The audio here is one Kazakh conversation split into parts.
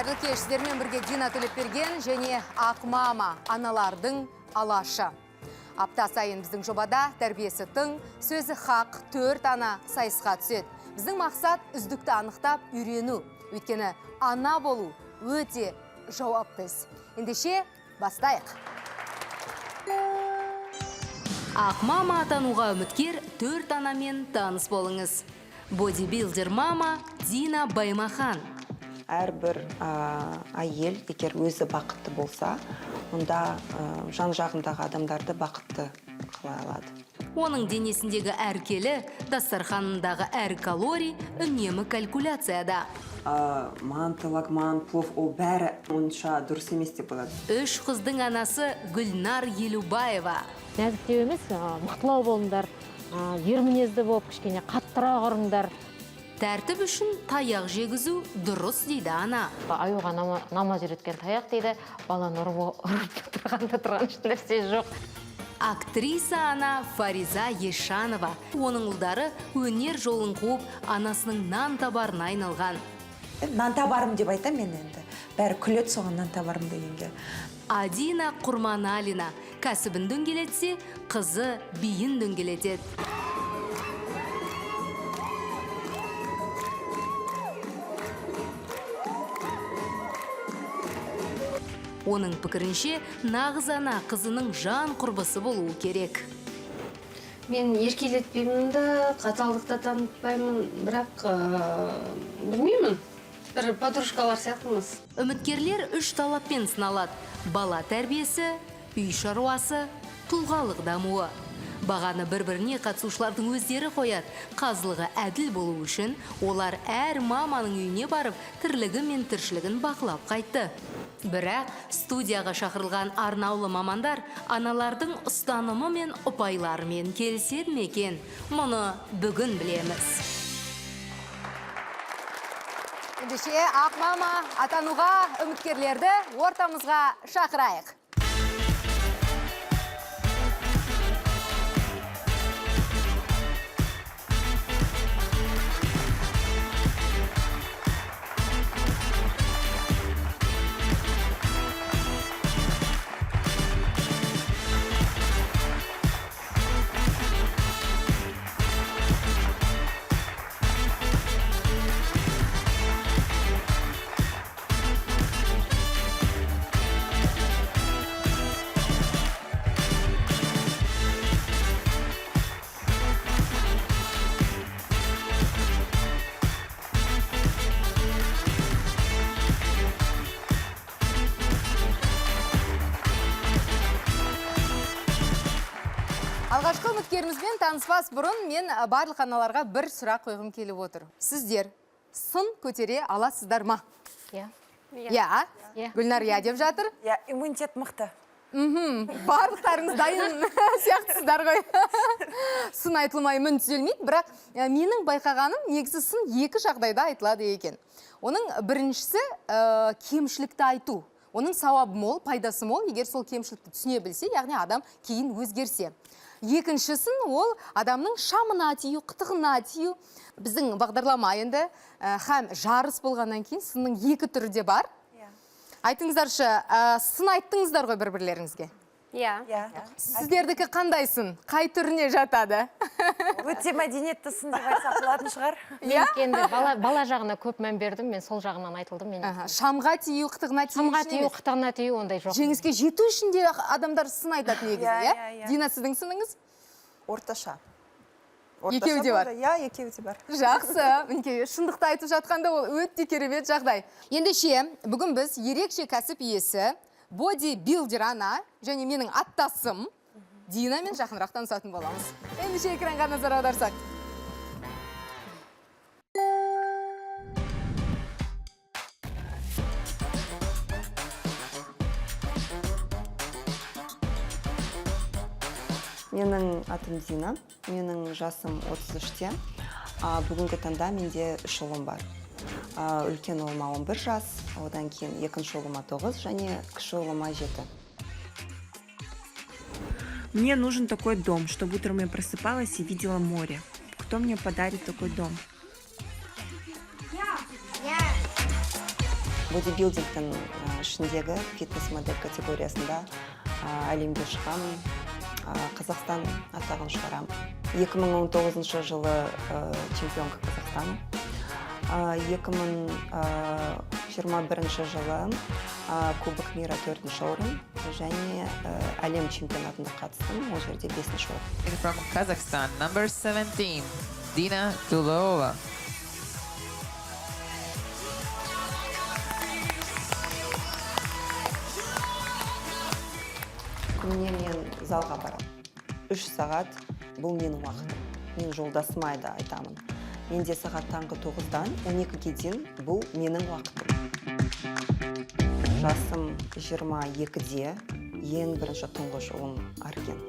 Қайырлы кеш, сіздермен бірге Дина Төлепберген және Ақмама аналардың алашы. Апта сайын біздің жобада тәрбиесі тың, сөзі хақ 4 ана сайысқа түседі. Біздің мақсат үздікті анықтап үйрену. Өйткені ана болу өте жауапты іс. Ендеше бастайық. Ақмама атануға үміткер 4 анамен таныс болыңыз. Бодибилдер мама Дина Баймахан. Әрбір әйел егер өзі бақытты болса, онда жан жағындағы адамдарды бақытты қыла алады. Оның денесіндегі әр келі, дастарханындағы әр калорий үнемі калькуляцияда. Манты, лагман, плов, ол бәрі онша дұрыс емес деп болады. 3 қыздың анасы Гүлнар Елубаева. Нәзіктеу емес, мықтылау болыңдар, ер мінезді болып, кішкене қаттырақ ұрыңдар. Тәртіп үшін таяқ жегізу дұрыс дейді ана. Аюға намаз үйреткен таяқ дейді, баланы ұрып тұрған нәрсе жоқ. Актриса ана Фариза Ешанова. Оның ұлдары өнер жолын қуып, анасының нан табарына айналған. Нан табарым деп айтам мен енді. Бәрі күлет соған нан табарым дегенге. Адина Құрманалина. Кәсібін дөңгелетсе, қызы биін дөңгелетеді. Оның пікірінше, нағыз ана қызының жан құрбысы болуы керек. Мен еркелетпеймін де, қаталдықта танытпаймын, бірақ білмеймін. Бір подружкалар сияқтымыз. Үміткерлер 3 талаппен сыналады. Бала тәрбиесі, үй шаруасы, тұлғалық дамуы. Бағаны бір-біріне қатысушылардың өздері қояды. Қазылығы әділ болу үшін олар әр маманың үйіне барып, тірлігі мен тіршілігін бақылап қайтты. Бірақ студияға шақырылған арнаулы мамандар аналардың ұстанымы мен ұпайларымен келіседі ме екен? Мұны бүгін білеміз. Ендеше Ақмама атануға үміткерлерді ортамызға шақырайық. Алғашқы үміткерімізбен таныспас бұрын мен барлық аналарға бір сұрақ қойғым келіп отыр. Сіздер сын көтере аласыздар ма? Иә. Гүлнар я деп жатыр. Иммунитет мықты. Барлықтарыңыз дайын сияқтысыздар ғой. Сын айтылмай мін түзелмейді, бірақ менің байқағаным негізі сын 2 жағдайда айтылады екен. Оның біріншісі кемшілікті айту. Оның сауабы мол, пайдасы мол, егер сол кемшілікті түсіне білсе, яғни адам кейін өзгерсе. Екіншісін ол адамның шамына тию, қытығына тию. Біздің бағдарлама енді һәм жарыс болғаннан кейін сынның 2 түрі де бар. Айтыңыздаршы, сын айттыңыздар ғой бір-бірлеріңізге? Иә. Сіздердікі қандай сын? Қай түріне жатады? Өте мәдениетті сын деп айтсақ болатын шығар. Енді бала жағына көп мән бердім, мен сол жағынан айтылдым. Шамға тию, қытығына тию. Шамға тию, қытығына тию, ондай жоқ. Жеңіске жету үшін де адамдар сын айтады негізі, иә? Дина, сіздің сыныңыз? Орташа. Екеуі де бар? Иә, екеуі де бар. Жақсы. Шындықты айтып жатқанда ол өте керемет жағдай. Ендеше, бүгін біз ерекше кәсіп иесі, бодибилдер ана және менің аттасым Динамен жақынырақ танысатын боламыз. Ендеше экранға назар аударсақ. Менің атым Дина, менің жасым 33-те. Бүгінгі таңда менде 3 ұлым бар. Үлкен ұлыма 11 жас, одан кейін екінші ұлыма 9 және кіші ұлыма 7. Мне нужен такой дом, чтобы утром я просыпалась и видела море. Кто мне подарит такой дом? бодибилдингтің ішіндегі фитнес-модель категориясында әлемге шығамын, Қазақстан атағын шығарамын. 2019 жылы чемпионка Қазақстан. 2021 жылы Кубок мира 4-ші орын және әлем чемпионатында қатыстым, ол жерде 5-ші орын. And from Kazakhstan, number 17, Dina Tulova. Күніне мен залға барам. 3 сағат бұл менің уақытым. Мен жолдасыма да айтамын. Менде сағат таңғы 9-дан 12-ге дейін бұл менің уақытым. Жасым 22-де ең бірінші тұңғыш ұлым Аркен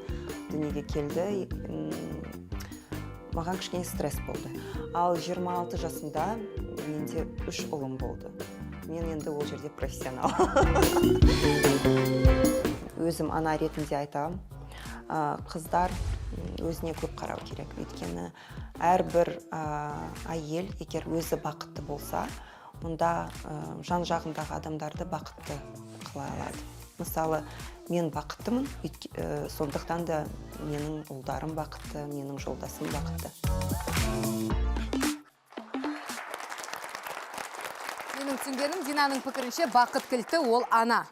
дүниеге келді. Маған кішкене стресс болды. Ал 26 жасымда менде 3 ұлым болды. Мен енді ол жерде профессионал. Өзім ана ретінде айтамын, қыздар өзіне көп қарау керек. Өйткені әрбір әйел егер өзі бақытты болса, онда жан жағындағы адамдарды бақытты қыла алады. Мысалы, мен бақыттымын, сондықтан да менің ұлдарым бақытты, менің жолдасым бақытты. Менің түсінгенім, Динаның пікірінше бақыт кілті ол ана.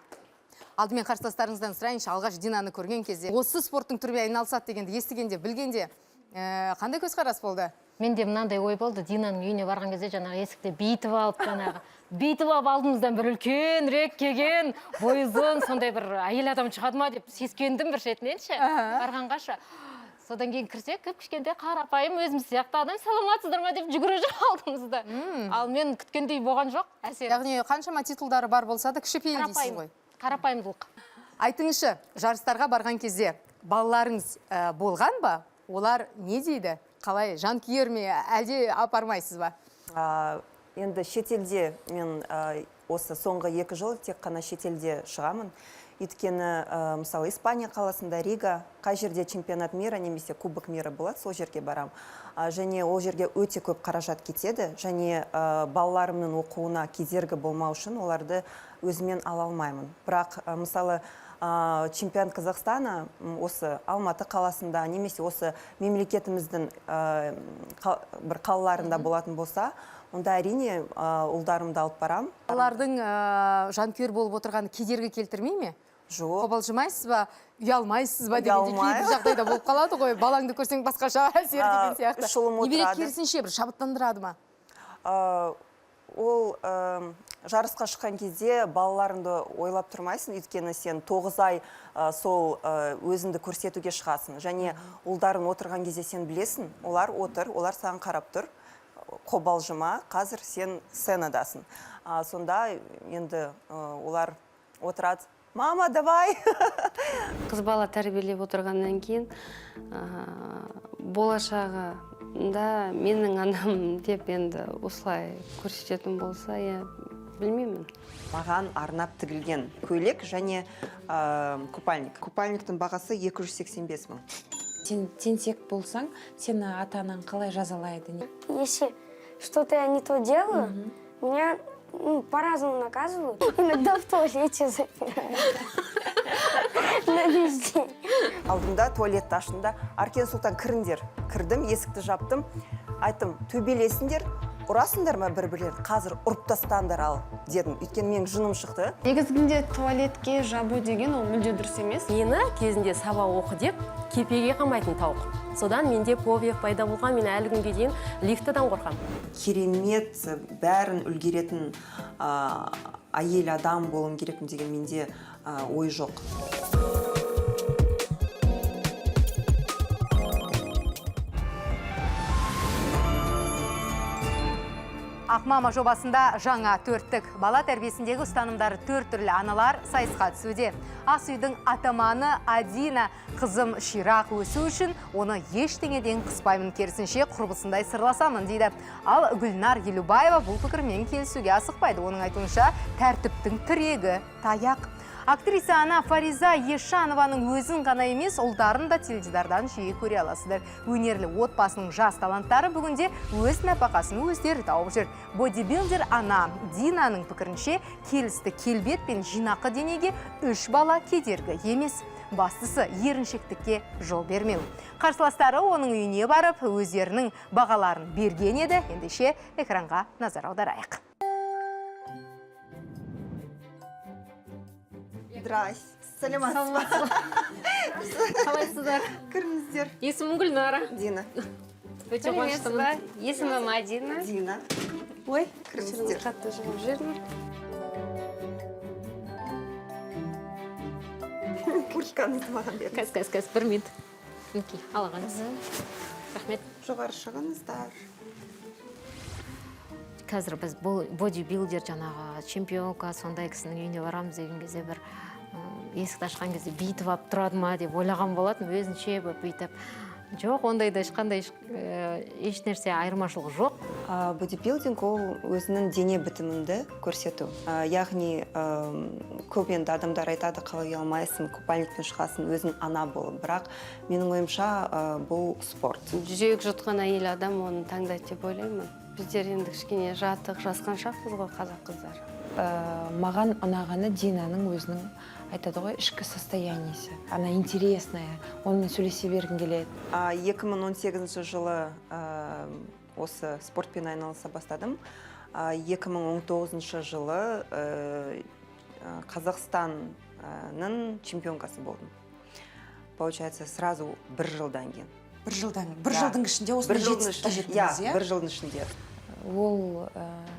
Алдымен қарсыластарыңыздан сұрайыншы, алғаш Динаны көрген кезде, осы спорттың түріне айналысады дегенде, естігенде, білгенде, қандай көзқарас болды? Менде мынандай ой болды, Динаның үйіне барған кезде жаңағы есікте бейтіп алып, алдымыздан бір үлкенірек келген, бойы ұзын, сондай бір әйел адам шығады ма деп сескендім бір шетіненші, барғанғашы. Содан кейін кірсек, кішкентай қарапайым өзіміз сияқты адам, саламатсыздар ма деп жүгіре жүр алдымызда. Ал мен күткендей болған жоқ, әсер. Яғни қаншама титулдары бар болса да кішіпейіл дейсіз ғой. Қарапайымдылық. Айтыңызшы, жарыстарға барған кезде балаларыңыз болған ба? Олар не дейді? Қалай, жанкүйер ме, әлде апармайсыз ба? Енді шетелде мен осы соңғы 2 жыл тек қана шетелде шығамын. Өйткені, мысалы, Испания қаласында, Рига, қай жерде чемпионат мира немесе Кубок мира болады, сол жерге барам. Және ол жерге өте көп қаражат кетеді. Және балаларымның оқуына кедергі болмау үшін оларды өзімен ала алмаймын. Бірақ, мысалы, чемпион Қазақстана осы Алматы қаласында немесе осы мемлекетіміздің бір қалаларында болатын болса, онда әрине ұлдарымды алып барам. Олардың жанкүйер болып отырғаны кедергі келтірмей ме? Жоқ. Қобалжымайсыз ба, ұялмайсыз ба дегенде кейбір жағдайда болып қалады ғой. Балаңды көрсең басқаша әсер деген сияқты. Немере керісінше бір шабыттандырады ма? Ол жарысқа шыққан кезде балаларыңды ойлап тұрмайсың, өйткені сен 9 ай сол өзіңді көрсетуге шығасың. Және ұлдарың отырған кезде сен білесің, олар отыр, олар саған қарап тұр. Қобалжыма, қазір сен сценадасың. Сонда енді олар отырады. Мама, давай! Қыз бала тәрбиелеп отырғаннан кейін болашағы да менің анам деп енді осылай көрсететін болса, білмеймін. Маған арнап тігілген көйлек және купальник. Купальниктің бағасы 285 мың. Сен тентек болсаң, сені ата-анаң қалай жазалайды? Если что-то я не то делаю, меня по-разному наказывают. Иногда в туалете запирают. На весь день. Алдымда туалетті ашында, Аркен Сұлтан кіріңдер. Кірдім, есікті жаптым. Айттым, төбелесіңдер, ұрасыңдар ма бір-бірлерін? Қазір ұрып тастаңдар ал, дедім. Өйткені менің жыным шықты. Негізінде туалетке жабу деген ол мүлде дұрыс емес. Мені кезінде сабақ оқы деп кепеге қамайтын тауық. Содан менде фобия пайда болған, мен әлі күнге дейін лифттен қорқам. Керемет, бәрін үлгеретін әйел адам болуым керекпін деген менде ой жоқ. Ақмама жобасында жаңа 4-тік бала тәрбиесіндегі ұстанымдары 4 түрлі аналар сайысқа түсуде. Ас үйдің атаманы Адина қызым ширақ өсу үшін оны ештеңеден қыспаймын, керісінше құрбысындай сырласамын дейді. Ал Гүлнар Елубаева бұл пікірмен келісуге асықпайды. Оның айтуынша тәртіптің тірегі таяқ. Актриса ана Фариза Ешанованың өзін ғана емес, ұлдарын да теледидардан жиі көре аласыздар. Өнерлі отбасының жас таланттары бүгінде өз нәпақасын өздері тауып жүр. Бодибилдер ана Динаның пікірінше келісті келбет пен жинақы денеге 3 бала кедергі емес. Бастысы еріншектікке жол бермеу. Қарсыластары оның үйіне барып, өздерінің бағаларын берген еді. Ендеше экранға назар аударайық. Здрасте. Саламатсыз ба? Қалайсыздар? Кіріңіздер. Есімім Гүлнара. Дина. Өте қуаныштымын. Есімім Мадина. Дина. Ой, кіріңіздер. Қатты жылып жүрмін. Куртканы маған беріңіз. Кәз, бір минут. Мінекей, алғаныз. Рахмет. Жоғары шығыңыздар. Қазір біз бодибилдер жаңағы чемпионка сондай кісінің үйіне барамыз деген кезде бір есікті ашқан кезде бүйтіп алып тұрады ма деп ойлаған болатын, өзінше бүйтіп. Жоқ, ондайда ешқандай еш нәрсе айырмашылығы жоқ. Бодибилдинг ол өзінің дене бітімінді көрсету. Яғни көп енді адамдар айтады, қалай алмайсың, купальникпен шығасың, өзің ана болып. Бірақ менің ойымша бұл спорт. Жүрек жұтқан әйел адам оны таңдайды деп ойлаймын. Біздер енді кішкене жатық, жасқаншақпыз ғой қазақ қыздар. Маған ұнағаны Динаның өзінің айтады ғой ішкі состояниесі. Она интересная, онымен сөйлесе бергім келеді. 2018 жылы осы спортпен айналыса бастадым. 2019 жылы Қазақстанның чемпионкасы болдым. Получается, сразу бір жылдан кейін. Бір жылдың ішінде осындай жетістікке жеттіңіз, иә? Бір жылдың ішінде. Ол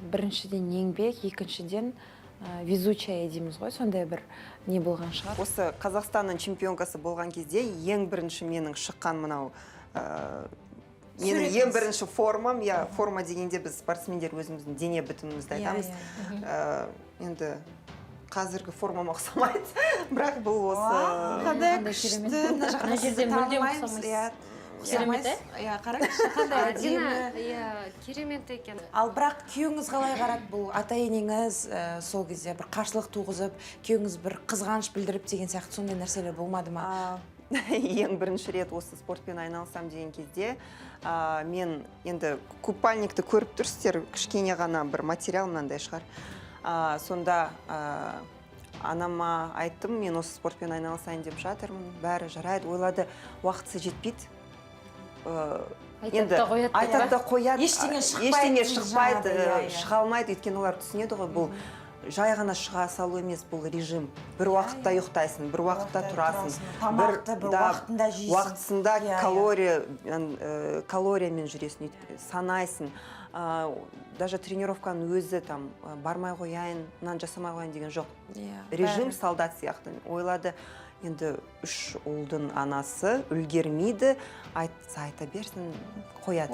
біріншіден еңбек, екіншіден везучая дейміз ғой, сондай бір не болған шығар. Осы Қазақстанның чемпионкасы болған кезде ең бірінші менің шыққан мынау менің ең бірінші формам, форма дегенде біз спортсмендер өзіміздің дене бітімімізді айтамыз. Енді қазіргі формама ұқсамайды, бірақ бұл осы Қандай күшті, мына жақта сізді танымаймыз. Керемет, Қараңызшы, қандай Дина, керемет екен. Ал бірақ күйеуіңіз қалай қарады? Бұл ата-енеңіз сол кезде бір қарсылық туғызып, күйеуіңіз бір қызғаныш білдіріп деген сияқты сондай нәрселер болмады ма? Ең бірінші рет осы спортпен айналысам деген кезде мен енді купальникті көріп тұрсыздар, кішкене ғана бір материал мынандай шығар. Сонда анама айттым, мен осы спортпен айналысайын деп жатырмын, бәрі жарайды, ойлады, уақытысы жетпейді. Енді айтады да қояды, ештеңе шықпайды, шыға алмайды, өйткені олар түсінеді ғой, бұл жай ғана шыға салу емес, бұл режим. Бір уақытта ұйықтайсың, бір уақытта тұрасың, тамақты бір уақытында жейсің. Уақытысында калориямен жүресің, санайсың. Даже тренировканың өзі бармай қояйын, нан жасамай қояйын деген жоқ. Режим солдат сияқты. Ойлады, енді 3 ұлдың анасы үлгермейді, айта берсін, қояды.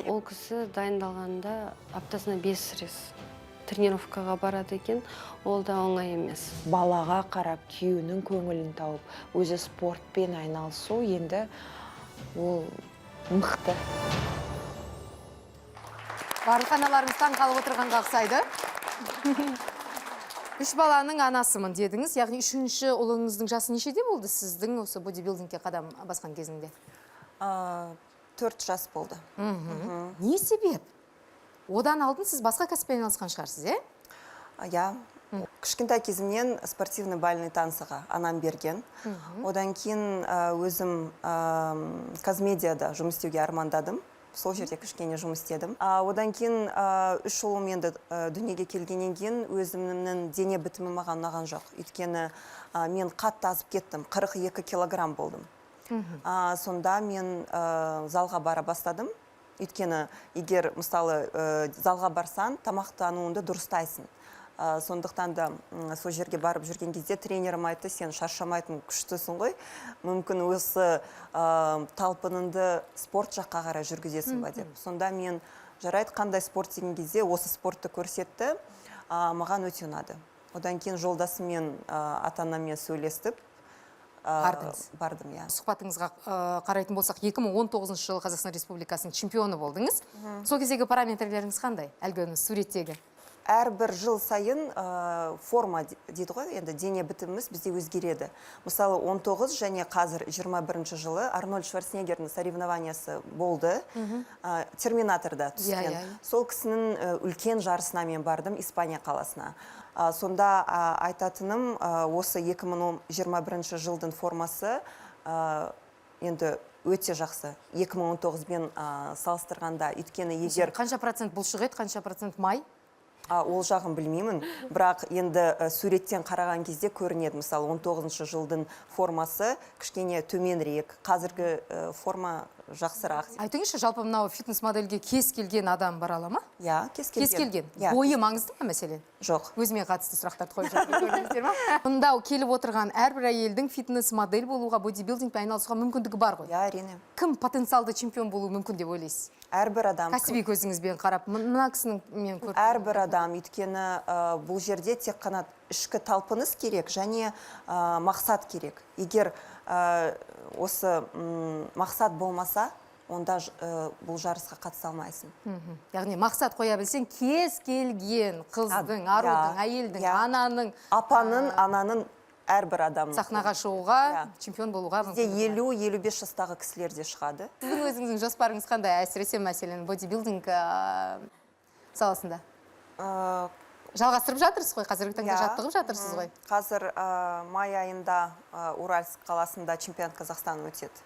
Ол кісі дайындалғанда аптасына 5 рет тренировкаға барады екен, ол да оңай емес. Балаға қарап, күйеуінің көңілін тауып, өзі спортпен айналысу енді ол мықты. Барлық аналарымыз таң қалып отырғанға ұқсайды. 3 баланың анасымын дедіңіз, яғни 3-ші ұлыңыздың жасы нешеде болды сіздің осы бодибилдингке қадам басқан кезінде? 4 жас болды. Не себеп? Одан алдын сіз басқа кәсіппен айналысқан шығарсыз, Кішкентай кезімнен спортивный-бальный танцыға анам берген. Одан кейін өзім Қазмедиада жұмыс істеуге армандадым. Сол жерде кішкене жұмыс істедім. Одан кейін 3 ұлым енді дүниеге келгеннен кейін өзімнің дене бітімі маған ұнаған жоқ. Өйткені мен қатты азып кеттім, 42 килограмм болдым. Сонда мен залға бара бастадым. Өйткені егер мысалы залға барсан, тамақтануыңды дұрыстайсың. Сондықтан да сол жерге барып жүрген кезде тренерім айтты, сен шаршамайтын күштісің ғой, мүмкін осы талпыныңды спорт жаққа қарай жүргізесің ба деп. Сонда мен жарайды, қандай спорт деген кезде осы спортты көрсетті, маған өте ұнады. Одан кейін жолдасымен ата-анаммен сөйлестіп бардым. Сұхбатыңызға қарайтын болсақ, 2019 жылы Қазақстан Республикасының чемпионы болдыңыз. Сол кездегі параметрлеріңіз қандай? Әлгі суреттегі. әрбір жыл сайын форма дейді ғой, енді дене бітіміміз бізде өзгереді. Мысалы 19 және қазір 21 жылы Арнольд Шварценеггердің соревнованиясы болды, Терминаторда түскен. Сол кісінің үлкен жарысына мен бардым, Испания қаласына. Сонда айтатыным, осы 2021 жылдың формасы енді өте жақсы. 2019-бен салыстырғанда, өйткені егер... Қанша процент бұлшық ет, қанша процент май? Ол жағын білмеймін, бірақ енді суреттен қараған кезде көрінеді. Мысалы, 19 жылдың формасы кішкене төменірек, қазіргі форма жақсырақ. Айтыңызшы, жалпы мынау фитнес модельге кез келген адам бара ала ма? Иә, кез келген. Бойы маңызды ма мәселен? Жоқ. Өзіме қатысты сұрақтарды қойып жатырмын. Мұнда келіп отырған әрбір әйелдің фитнес модель болуға, бодибилдингпен айналысуға мүмкіндігі бар ғой? Иә, әрине. Кім потенциалды чемпион болуы мүмкін деп ойлайсыз? Әрбір адам. Кәсіби көзіңізбен қарап, мына кісінің мен көріп. Әрбір адам, өйткені бұл жерде тек қана ішкі талпыныс керек және мақсат керек. Егер осы мақсат болмаса, онда бұл жарысқа қатыса алмайсың. Яғни мақсат қоя білсең, кез келген қыздың, арудың, әйелдің, ананың, апаның, ананың әрбір адам сахнаға шығуға, чемпион болуға мүмкін. 50-55 жастағы кісілер де шығады. Сіздің өзіңіздің жоспарыңыз қандай, әсіресе мәселен бодибилдинг саласында? Жалғастырып жатырсыз ғой, қазіргі таңда жаттығып жатырсыз ғой? Қазір май айында Уральск қаласында чемпионат Қазақстан өтеді.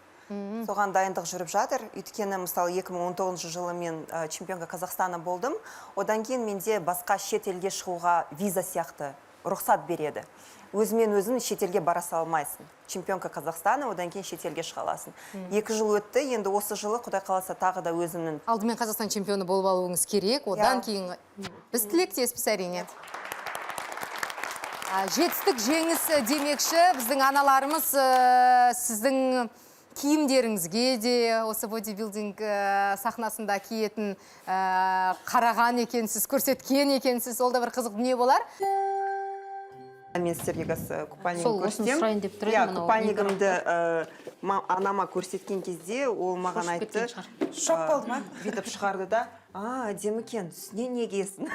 Соған дайындық жүріп жатыр. Өйткені, мысалы, 2019 жылы мен чемпионка Қазақстана болдым. Одан кейін менде басқа шет елге шығуға виза сияқты рұқсат береді. Өзімен өзін шетелге бара салмайсың. Чемпионка Қазақстана, одан кейін шетелге шығаласың. 2 жыл өтті, енді осы жылы Құдай қаласа тағы да өзінің... Алдымен Қазақстан чемпионы болып алуыңыз керек, одан кейін біз тілектеспіз әрине. Жетістік жеңіс демекші, біздің аналарымыз сіздің киімдеріңізге де, осы бодибилдинг сахнасында киетін қараған екенсіз, көрсеткен екенсіз, ол да бір қызық дүние болар. Мен сіздерге купальнигін көрсетем. Сол сұрайын деп тұр едім. Купальнигімді анама көрсеткен кезде ол маған айтты. Шок болды ма? Бүйтіп шығарды да, әдемі екен, үстіне не киесің?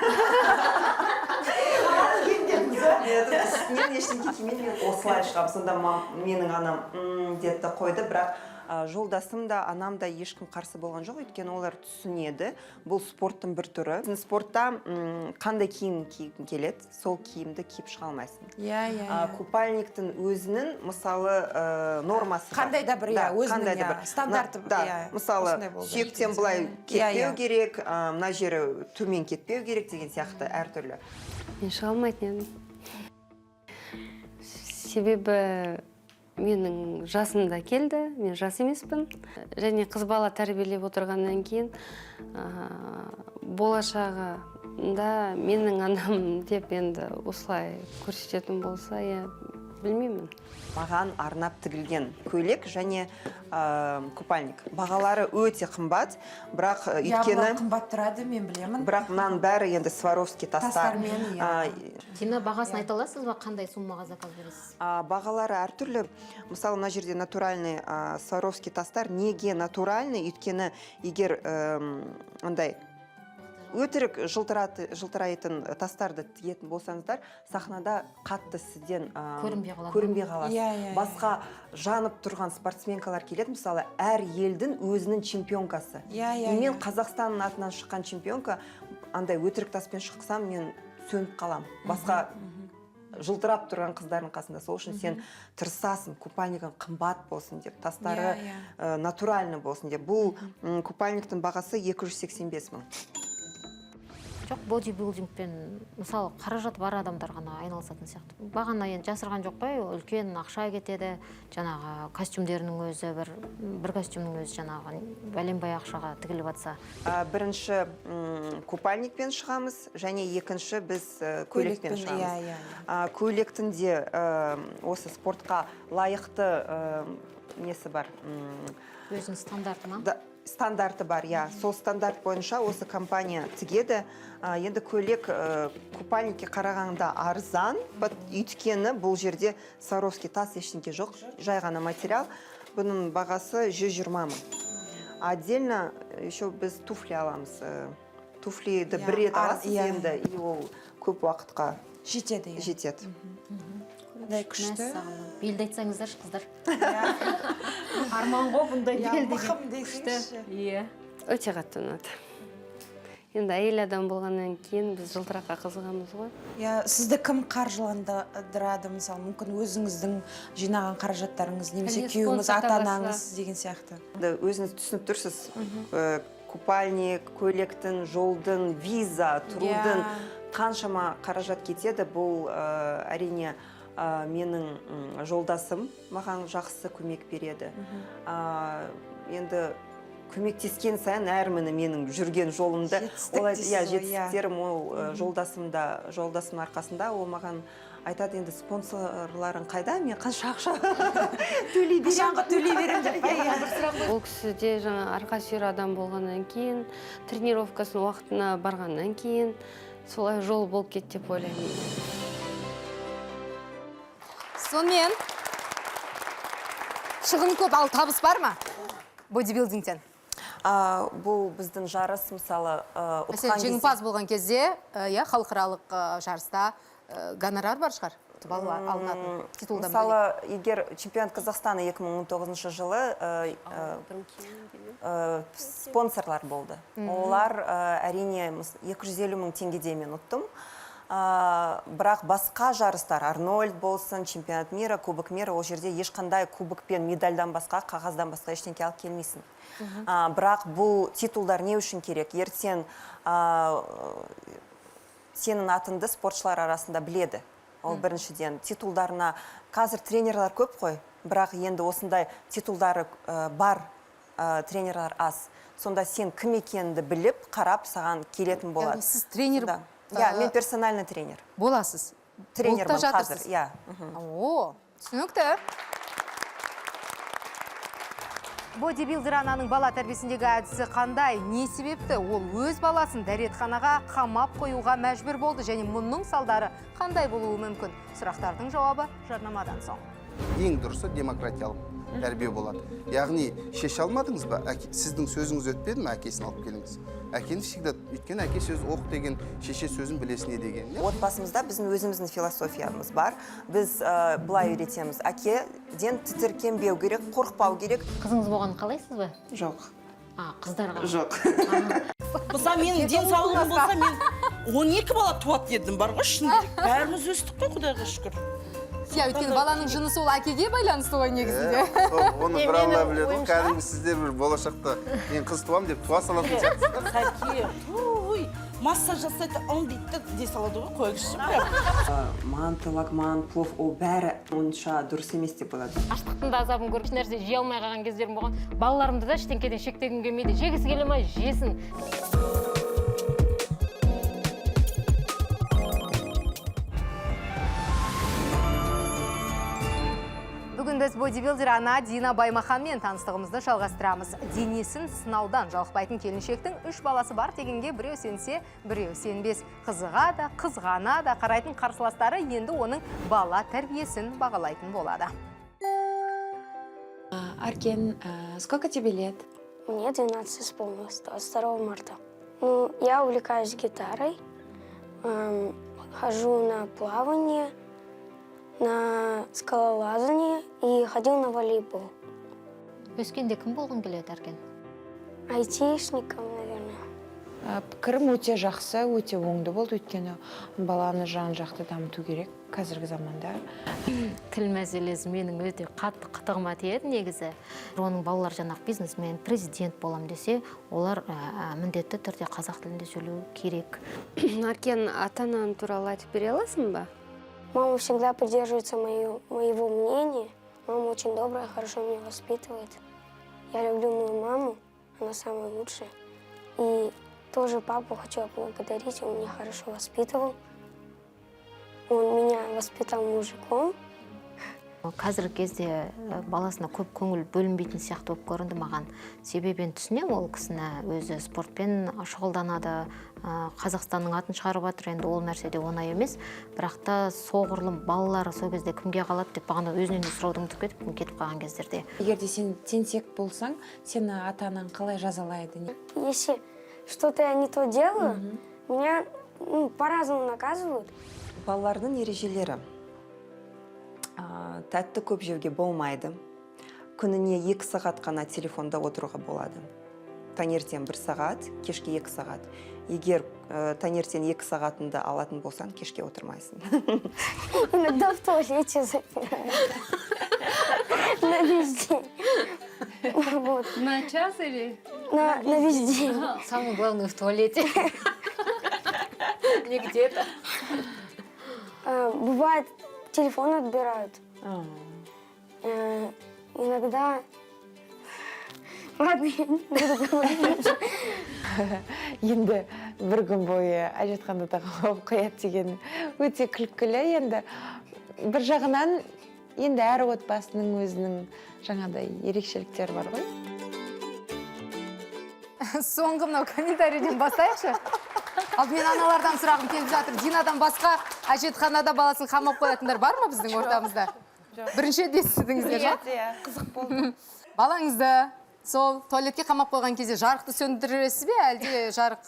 Үстінен ештеңе кимеймін, мен осылай шығамын. Сонда менің анам деді қойды, бірақ жолдасым да, анам да ешкім қарсы болған жоқ, өйткені олар түсінеді. Бұл спорттың бір түрі. Спортта қандай киім киім келеді, сол киімді киіп шыға алмайсың. Купальниктің өзінің, мысалы, нормасы. Қандай да бір, өзінің стандарты. Мысалы, сүйектен былай кетпеу керек, мына жері төмен кетпеу керек деген сияқты әртүрлі. Мен шыға алмайтын едім. Себебі менің жасымда келді, мен жас емеспін. Және қыз бала тәрбиелеп отырғаннан кейін болашағында менің анам деп енді осылай көрсететін болса, білмеймін. Маған арнап тігілген көйлек және купальник. Бағалары өте қымбат, бірақ өйткені... Қымбат тұрады, мен білемін. Бірақ мұнаның бәрі енді Сваровский тастар. Дина, бағасын айта аласыз ба, қандай суммаға заказ бересіз? Бағалары әртүрлі. Мысалы, мына жерде натуральный Сваровский тастар. Неге натуральный? Өйткені егер андай өтірік жылтырайтын тастарды тігетін болсаңыздар, сахнада қатты сізден көрінбей қаласыз. Басқа жанып тұрған спортсменкалар келеді, мысалы, әр елдің өзінің чемпионкасы. Мен Қазақстанның атынан шыққан чемпионка, андай өтірік таспен шықсам, мен сөніп қалам. Басқа жылтырап тұрған қыздардың қасында. Сол үшін сен тырысасың, купальнигің қымбат болсын деп, тастары натуральны болсын деп. Бұл купальниктің бағасы 285 мың. Жоқ, бодибилдингпен, мысалы, қаражат бар адамдар ғана айналысатын сияқты. Бағана енді жасырған жоқ қой, үлкен ақша кетеді, жаңағы костюмдерінің өзі, бір костюмның өзі жаңағы бәленбай ақшаға тігіліп жатса. Бірінші купальникпен шығамыз, және екінші біз көйлекпен шығамыз. Көйлектің де осы спортқа лайықты несі бар? Өзінің стандарты ма? Стандарты бар, сол стандарт бойынша осы компания тігеді. Енді көйлек купальникке қарағанда арзан, өйткені бұл жерде Сваровский тас ештеңке жоқ, жай ғана материал. Бұның бағасы 120 мың. Отдельно еще біз туфли аламыз. туфлиді Иә, бір рет аласыз иә. енді, и ол көп уақытқа жетеді. Иә. жетеді. Қандай күшті. Белді айтсаңыздаршы, қыздар. Арман ғой бұндай бел Мықым деген. Күшті. десеңші. Иә. Өте қатты ұнады. Енді әйел адам болғаннан кейін біз жылтыраққа қызығамыз ғой. Иә, сізді кім қаржыландырады, мысалы, мүмкін өзіңіздің жинаған қаражаттарыңыз, немесе Әлде күйеуіңіз, спонсор ата-анаңыз деген сияқты. Өзіңіз түсініп тұрсыз, купальник, көйлектің, жолдың, виза, тұрудың қаншама қаражат кетеді. Бұл әрине менің жолдасым маған жақсы көмек береді. Енді көмектескен сайын әрміні менің жүрген жолымда жетістіктерім ол жолдасым арқасында. Ол маған айтады, енді спонсорларың қайда, мен қанша ақша төлей беремін деп. Ол кісі де жаңа арқа сүйер адам болғаннан кейін, тренировкасын уақытына барғаннан кейін солай жол болып кетті деп ойлаймын. Сонымен шығын көп, ал табыс бар ма бодибилдингтен? Бұл біздің жарыс, мысалы, Сен жеңімпаз болған кезде, халықаралық жарыста гонорар бар шығар? Алынатын титулдан. Мысалы, егер чемпионат Қазақстана 2019 жылы спонсорлар болды. Олар әрине 250 мың теңгеде мен ұттым. Бірақ басқа жарыстар, Арнольд болсын, чемпионат мира, кубок мира, ол жерде ешқандай кубок пен медальдан басқа, қағаздан басқа ештеңке алып келмейсің. Бірақ бұл титулдар не үшін керек? Ертең сенің атыңды спортшылар арасында біледі. Ол біріншіден. Титулдарына қазір тренерлар көп қой, бірақ енді осындай титулдары бар тренерлар аз. Сонда сен кім екеніңді біліп, қарап, саған келетін болады. Сіз тренер? Мен персональный тренер. Боласыз? Тренермін қазір. О, түсінікті. Бодибилдер ананың бала тәрбиесіндегі әдісі қандай? Не себепті? Ол өз баласын дәретханаға қамап қоюға мәжбүр болды және мұның салдары қандай болуы мүмкін? Сұрақтардың жауабы жарнамадан соң. Ең дұрысы демократиялық тәрбие болады. Яғни шеше алмадыңыз ба? Сіздің сөзіңіз өтпеді ме? Әкесін алып келіңіз. Әкені всегда, өйткені әке сөз оқ деген, шеше сөзін білесіне деген. Отбасымызда біздің өзіміздің философиямыз бар. Біз бұлай үйретеміз. Әкеден тітіркенбеу керек, қорықпау керек. Қызыңыз болғанын қалайсыз ба? Жоқ. Қыздарға? Жоқ. Мысалы, менің денсаулығым болса, мен 12 бала туады дедім, бар ғой шын. Бәріміз өстік қой, Құдайға шүкір. Өйткені баланың жынысы ол әкеге байланысты ғой негізінде. Оны бір алла біледі. Кәдімгі сіздер бір болашақта мен қыз туам деп туа салатын сияқтысыздар. Сәке, массаж жасайды, дейді дей салады ғой, қойғышы. Манты, лагман, плов, ол бәрі онша дұрыс емес деп болады. Аштықтың да азабын көріп, нәрсе жей алмай қалған кездерім болған. Балаларымды да ештеңкеден шектегім келмейді. Жегісі келе ме, жесін. Бүгін біз бодибилдер ана Дина Баймаханмен таныстығымызды жалғастырамыз. Денесін сынаудан жалықпайтын келіншектің 3 баласы бар дегенге біреу сенсе, біреу сенбес. Қызыға да, қызғана да қарайтын қарсыластары енді оның бала тәрбиесін бағалайтын болады. Аркен, сколько тебе лет? Мне 12 исполнилось, 22 марта. Я увлекаюсь гитарой, хожу на плавание, на скалолазание и ходил на волейбол. Өскенде кім болғың келеді, Аркен? Айтишником, наверное. Пікірім өте жақсы, өте оңды болды, өйткені баланы жан-жақты дамыту керек қазіргі заманда. Тіл мәселесі менің өте қатты қытығыма тиеді негізі. Оның балалар жаңағы бизнесмен, президент болам десе, олар міндетті түрде қазақ тілінде сөйлеу керек. Аркен, ата-анаң туралы айтып бере аласың ба? Мама всегда придерживается моего мнения. Мама очень добрая, хорошо меня воспитывает. Я люблю мою маму, она самая лучшая. И тоже папу хочу поблагодарить, он меня хорошо воспитывал. Он меня воспитал мужиком. Қазіргі кезде баласына көп көңіл бөлінбейтін сияқты болып көрінді маған. Себебін түсінем, ол кісіні өзі спортпен шұғылданады, Қазақстанның атын шығарып жатыр, енді ол нәрседе оңай емес. Бірақ та соғұрлым балалары сол кезде кімге қалады деп бағана өзінен де сұраудың кетіп қалған кездерде. Егер де сен тентек болсаң, сені ата-анаң қалай жазалайды? Если что-то я не то делаю, меня по-разному наказывают. Балалардың ережелері. Тәтті көп жеуге болмайды. Күніне 2 сағат қана телефонда отыруға болады. Таңертең 1 сағат, кешке 2 сағат. Егер таңертең 2 сағатында алатын болсаң, кешке отырмайсың. Иногда в туалете запираю. На весь день. Вот. На час или? На весь день. Самое главное в туалете. Не где-то. Бывает, телефон отбирают. Иногда... Ладно, я не буду говорить. Енді бір күн бойы әжетханада тағып қояды деген өте күлкілі. Енді бір жағынан енді әр отбасының өзінің жаңадай ерекшеліктері бар ғой. Соңғы мынау комментарийден бастайықшы. Алдымен аналардан сұрағым келіп жатыр. Динадан басқа әжетханада баласын қамап қоятындар бар ма біздің ортамызда? Бірінші естідіңіздер ме? Қызық болды. Балаңызды сол туалетке қамап қойған кезде жарықты сөндіресіз бе, әлде жарық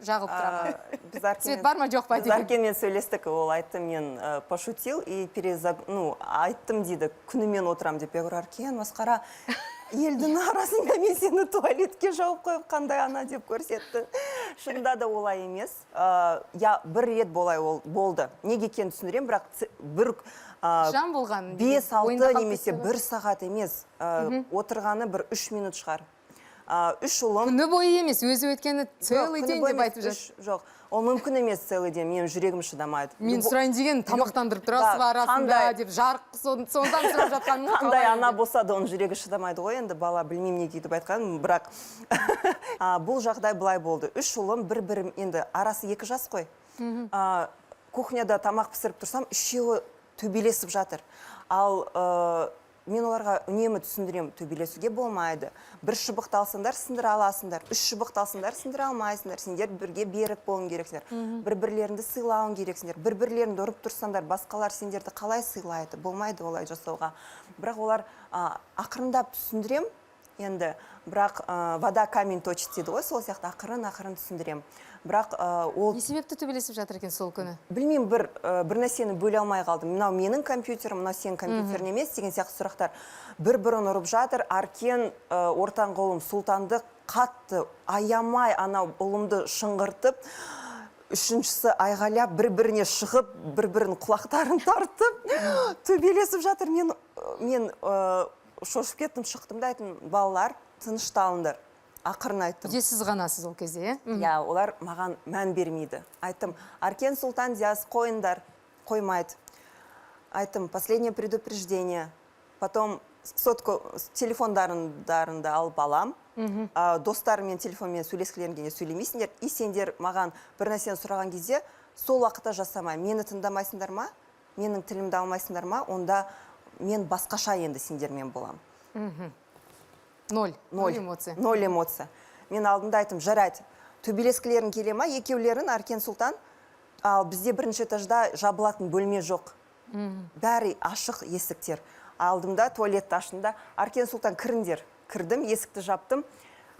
жағылып тұра ма? Свет бар ма, жоқ па? Біз Аркенмен сөйлестік, ол айтты, мен пошутил и айттым дейді, күнімен отырам деп. Я говорю, Аркен, масқара, елдің арасында мен сені туалетке жауып қойып қандай ана деп көрсетті. Шынында да олай емес. Бір рет болай болды. Неге екенін түсіндірем, бірақ бір 5-6 немесе 1 сағат емес. Отырғаны бір 3 минут шығар. 3 ұлым... Күні бойы емес, өзі өткені целый день деп айтып жүр. Жоқ, ол мүмкін емес целый день, менің жүрегім шыдамайды. Мен сұрайын деген тамақтандырып тұрасыз ба арасында деп жарық сондан сұрап жатқаным ғой. Қандай ана болса да оның жүрегі шыдамайды ғой, енді бала білмеймін не деп айтқаным, бірақ бұл жағдай былай болды. 3 ұлым бір-бірім, енді арасы 2 жас қой. Кухняда тамақ пісіріп тұрсам, үшеуі төбелесіп жатыр. Ал мен оларға үнемі түсіндірем, төбелесуге болмайды. Бір шыбықты алсаңдар, сындыра аласыңдар. 3 шыбықты алсаңдар, сындыра алмайсыңдар. Сендер бірге берік болуың керексіңдер. Бір-бірлеріңді сыйлауың керексіңдер. Бір-бірлеріңді ұрып тұрсаңдар, басқалар сендерді қалай сыйлайды? Болмайды олай жасауға. Бірақ олар ақырындап түсіндірем. Енді, бірақ вода камень точит дейді ғой, сол сияқты ақырын түсіндірем. Бірақ ол... Не себепті төбелесіп жатыр екен сол күні? Білмеймін, бір нәрсені бөле алмай қалдым. Мынау менің компьютерім, мынау сенің компьютерің емес деген сияқты сұрақтар. Бір-бірін ұрып жатыр. Аркен ортаңғы ұлым Сұлтанды қатты аямай анау ұлымды шыңғыртып, үшіншісі айғайлап, бір-біріне шығып, бір-бірінің құлақтарын тартып, төбелесіп жатыр. Мен шошып кеттім, шықтым да айттым, балалар, тынышталыңдар. Ақырын айттым. Сіз ғанасыз ол кезде, иә? Олар маған мән бермейді. Айттым, Аркен Сұлтан диас қойындар, қоймайды. Айттым, последнее предупреждение. Потом сотку телефондарында алып алам. Достарымен телефонмен сөйлескілерін сөйлемейсіңдер. И сендер маған бір нәрсені сұраған кезде сол уақытта жасамай. Мені тыңдамайсыңдар ма? Менің тілімді алмайсыңдар ма? Онда мен басқаша енді сендермен болам. Ноль эмоция. Ноль эмоция. Мен алдында айтым, жарайды. Төбелескілерін келе ма? Екеулерін Аркен Сұлтан. Ал бізде бірінші этажда жабылатын бөлме жоқ. Бәрі ашық есіктер. Алдымда туалетті ашында. Аркен Сұлтан кіріңдер. Кірдім, есікті жаптым.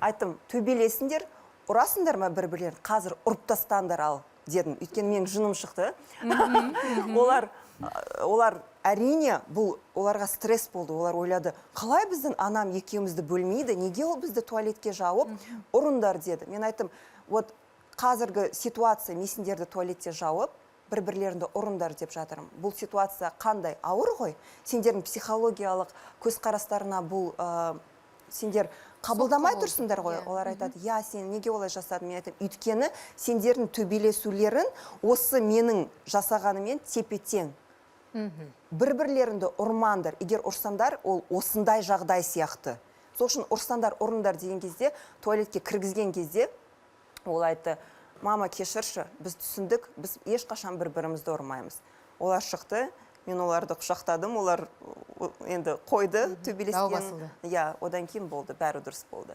Айтым, төбелесіңдер, ұрасыңдар ма бір-бірлерін? Қазір ұрып тастаңдар ал, дедім. Өйткені менің жыным шықты. Олар әрине, бұл оларға стресс болды. Олар ойлады, қалай біздің анам екеумізді бөлмейді, неге ол бізді туалетке жауып, ұрындар деді. Мен айттым, вот қазіргі ситуация, месендерді туалетте жауып, бір-бірлерінде ұрындар деп жатырмын. Бұл ситуация қандай? Ауыр ғой? Сендердің психологиялық көзқарастарына бұл сендер қабылдамай тұрсыңдар ғой. Олар айтады, я, сен неге олай жасадың? Мен айтам, өйткені сендердің төбелесулерін осы менің жасағанымен тепе-тең. Бір-бірлеріңді ұрмаңдар. Егер ұрсаңдар, ол осындай жағдай сияқты. Сол үшін ұрсаңдар, ұрындар деген кезде, туалетке кіргізген кезде, ол айтты, мама, кешірші, біз түсіндік, біз ешқашан бір-бірімізді ұрмаймыз. Олар шықты, мен оларды құшақтадым, олар енді қойды, төбелескен. Одан кейін болды, бәрі дұрыс болды.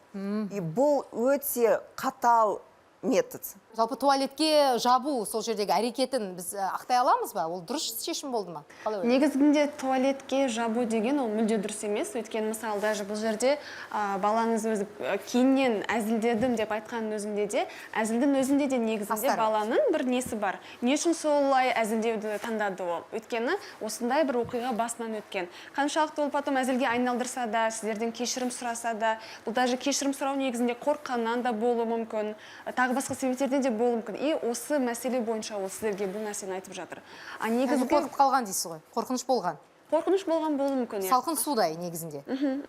И бұл өте қатал метод. Жалпы туалетке жабу сол жердегі әрекетін біз ақтай аламыз ба? Ол дұрыс шешім болды ма? Қалай ойлайсыз? Негізінде туалетке жабу деген ол мүлде дұрыс емес. Өйткені мысалы даже бұл жерде балаңыз өзі кейіннен әзілдедім деп айтқанның өзінде де, әзілдің өзінде де негізінде баланың бір несі бар. Не үшін солай әзілдеуді таңдады ол? Өйткені осындай бір оқиға басынан өткен. Қаншалықты ол потом әзілге айналдырса да, сіздерден кешірім сұраса да, бұл даже кешірім сұрау негізінде қорыққаннан да болуы мүмкін, тағы басқа себептерден де болуы мүмкін. И осы мәселе бойынша ол сіздерге бұл нәрсені айтып жатыр. Негізгі қорқып қалған дейсіз ғой. Қорқыныш болған. Қорқыныш болған болуы мүмкін. Салқын судай негізінде.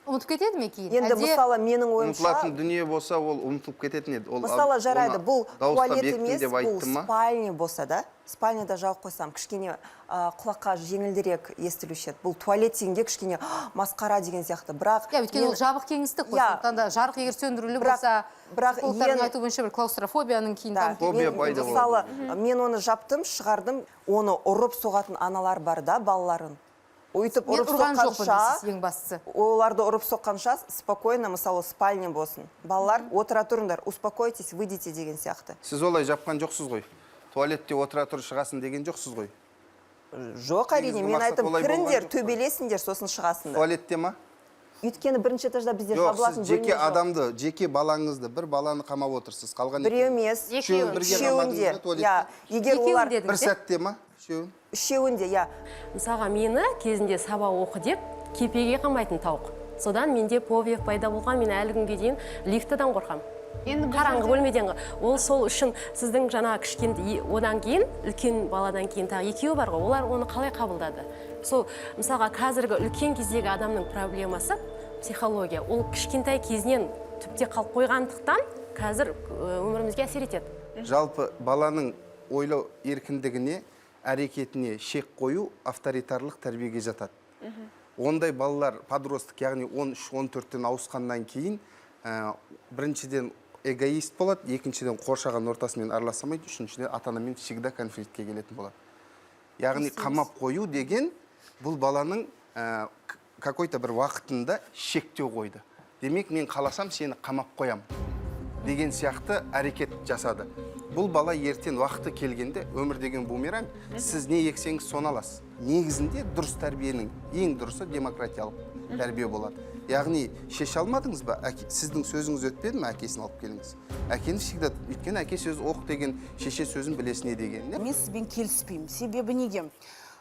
Ұмытып кетеді ме кейін? Енді мысалы менің ойымша, ұмытылатын дүние болса, ол ұмытылып кететін еді. мысалы жарайды, бұл туалет емес, бұл спальня болса да, спальняда жауып қойсам, кішкене құлаққа жеңілдірек естілуші еді. Бұл туалет дегенде кішкене масқара деген сияқты. Бірақ өйткені ол жабық кеңістік қой. Сондықтан да жарық егер сөндірулі болса, психологтардың айтуы бойынша бір клаустрофобияның кейін фобия пайда болады. Мысалы, мен оны жаптым, шығардым, оны ұрып соғатын аналар бар да, балаларын. Өйтіп ұрып соққанша, оларды ұрып соққанша, спокойно, мысалы, спальня болсын. Балалар, отыра тұрыңдар, успокойтесь, выйдите деген сияқты. Сіз олай жапқан жоқсыз ғой. Туалетте отыра тұр шығасын деген жоқсыз ғой. Жоқ, әрине, мен айтым, кіріңдер, төбелесіңдер, сосын шығасыңдар. Туалетте ма? Өйткені бірінші этажда бізде жабылатын бөлме жоқ. Жоқ, сіз жеке адамды, жеке балаңызды, бір баланы қамап отырсыз. Біреу емес, үшеуінде. Егер олар бір сәтте ма? Үшеуінде, Мысалға, мені кезінде сабақ оқы деп кепеге қамайтын тауық. Содан менде повех пайда болған, мен әлі күнге дейін лифтадан қорқам. Қараңғы бөлмеден. Ол сол үшін сіздің жаңа кішкентай, одан кейін, үлкен баладан кейін тағы екеуі бар ғой, олар оны қалай қабылдады? Сол, мысалға, қазіргі үлкен кездегі адамның проблемасы психология. Ол кішкентай кезінен түпте қалып қойғандықтан қазір өмірімізге әсер етеді. Жалпы баланың ойлау еркіндігіне, әрекетіне шек қою авторитарлық тәрбиеге жатады. Ондай балалар подростық, яғни 13-14-тен ауысқаннан кейін біріншіден эгоист болады, екіншіден қоршаған ортасымен араласамайды, үшіншіден ата-анамен всегда конфликтке келетін болады. Яғни қамап қою деген бұл баланың какой-то бір уақытында шектеу қойды. Демек, мен қаласам сені қамап қоям деген сияқты әрекет жасады. Бұл бала ертең уақыты келгенде, өмір деген бумеранг, сіз не ексеңіз соны аласыз. Негізінде дұрыс тәрбиенің ең дұрысы демократиялық тәрбие болады. Яғни, шеше алмадыңыз ба? Сіздің сөзіңіз өтпеді ме, әкесін алып келіңіз? Әкені всегда, өйткені әке сөзі оқ деген, шеше сөзін білесіне деген. Мен сізбен келіспеймін. Себебі неге?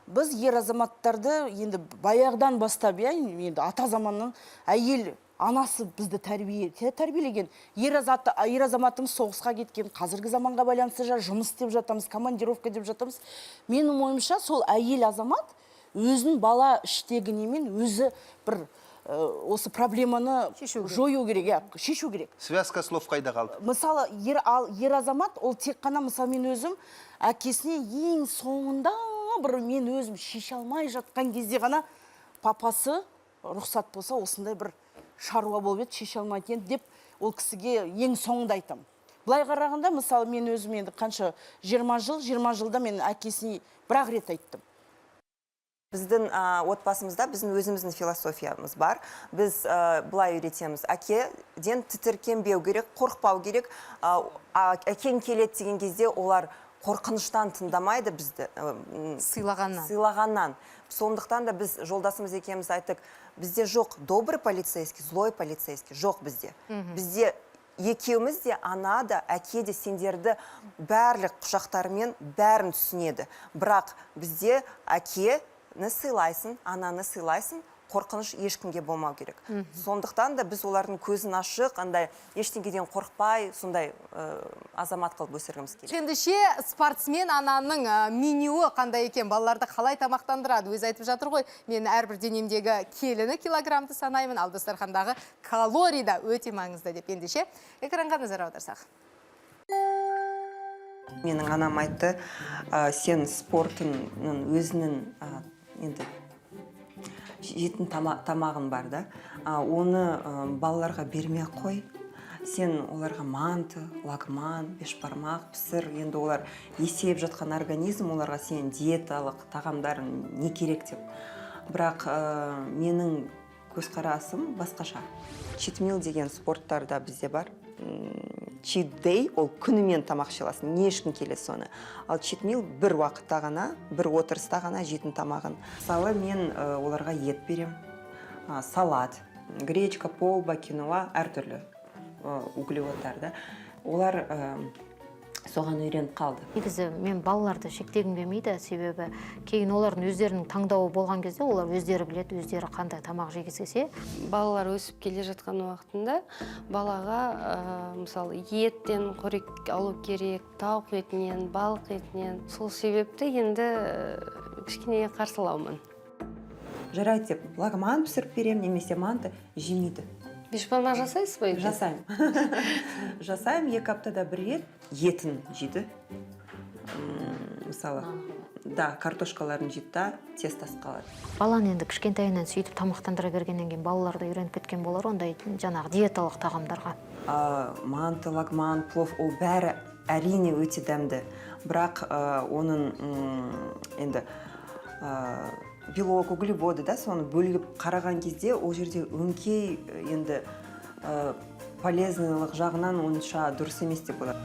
Біз ер азаматтарды енді баяғыдан бастап, енді ата заманның әйел анасы бізді тәрбиелеген. Ер азаматымыз соғысқа кеткен, қазіргі заманға байланысты жұмыс істеп жатамыз, командировка деп жатамыз. Менің ойымша, сол әйел азамат өзін бала іштегі немен өзі бір осы проблеманы жою керек, шешу керек. Связка слов қайда қалды? Мысалы, ер азамат, ол тек қана, мысалы, мен өзім әкесіне ең соңында мен өзім шеше алмай жатқан кезде ғана папасы рұқсат болса осындай бір шаруа болып еді, шеше алмайды деп ол кісіге ең соңында айтам. Былай қарағанда, мысалы, мен өзім енді қанша 20 жылда мен әкесіне бір-ақ рет айттым. Біздің отбасымызда біздің өзіміздің философиямыз бар. Біз былай үйретеміз. Әкеден тітіркенбеу керек, қорықпау керек. Әкең келеді деген кезде олар қорқыныштан тыңдамайды бізді. Сыйлағаннан. Сондықтан да біз жолдасымыз екеуміз айттық, бізде жоқ добрый полицейский, злой полицейский, жоқ бізде. Бізде екеуміз де, ана да, әке де сендерді бәрлік құшақтарымен бәрін түсінеді. Бірақ бізде әкені сыйлайсың, ананы сыйлайсың, қорқыныш ешкімге болмау керек. Сондықтан да біз олардың көзін ашық, андай ештеңеден қорықпай, сондай азамат қылып өсіргіміз келеді. Ендеше спортсмен ананың менюі қандай екен, балаларды қалай тамақтандырады? Өзі айтып жатыр ғой, мен әрбір денемдегі келіні килограммды санаймын, ал дастархандағы калорий да өте маңызды деп. Ендеше экранға назар аударсақ. Менің анам айтты, сен спортының өзінің енді жейтін тамағын бар да, оны балаларға бермей қой. Сен оларға манты, лагман, бешбармақ, пісір, енді олар есеп жатқан организм, оларға сен диеталық тағамдарын не керек деп. Бірақ менің көзқарасым басқаша. Читмил деген спорттарда бізде бар. cheat day ол күнімен тамақ іше аласың, не ішкің келеді соны. Ал cheat meal бір уақытта ғана, бір отырыста ғана жейтін тамағын. Мысалы мен оларға ет берем, салат, гречка, полба, киноа, әртүрлі углеводтар. Олар соған үйреніп қалды. Негізі мен балаларды шектегім келмейді, себебі кейін олардың өздерінің таңдауы болған кезде олар өздері біледі, өздері қандай тамақ жегісі келсе. Балалар өсіп келе жатқан уақытында балаға мысалы еттен қорек алу керек, тауық етінен, балық етінен. Сол себепті енді кішкене қарсылаумын. Жарайды деп, лагман пісіріп берем, немесе манты жемейді. Бешбармақ жасайсыз ба? Жасаймын. Жасаймын, 2 аптада бір рет етін жейді. Мысалы, да, картошкаларын жейді да, тестасы қалады. Баланы енді кішкентайынан сөйтіп тамақтандыра бергеннен кейін балаларды үйреніп кеткен болар, ондай жаңағы диеталық тағамдарға. Манты, лагман, плов, ол бәрі әрине өте дәмді. Бірақ оның енді белок, углеводы, да, соны бөліп қараған кезде ол жерде өңкей енді полезнылық жағынан онша дұрыс емес деп болады.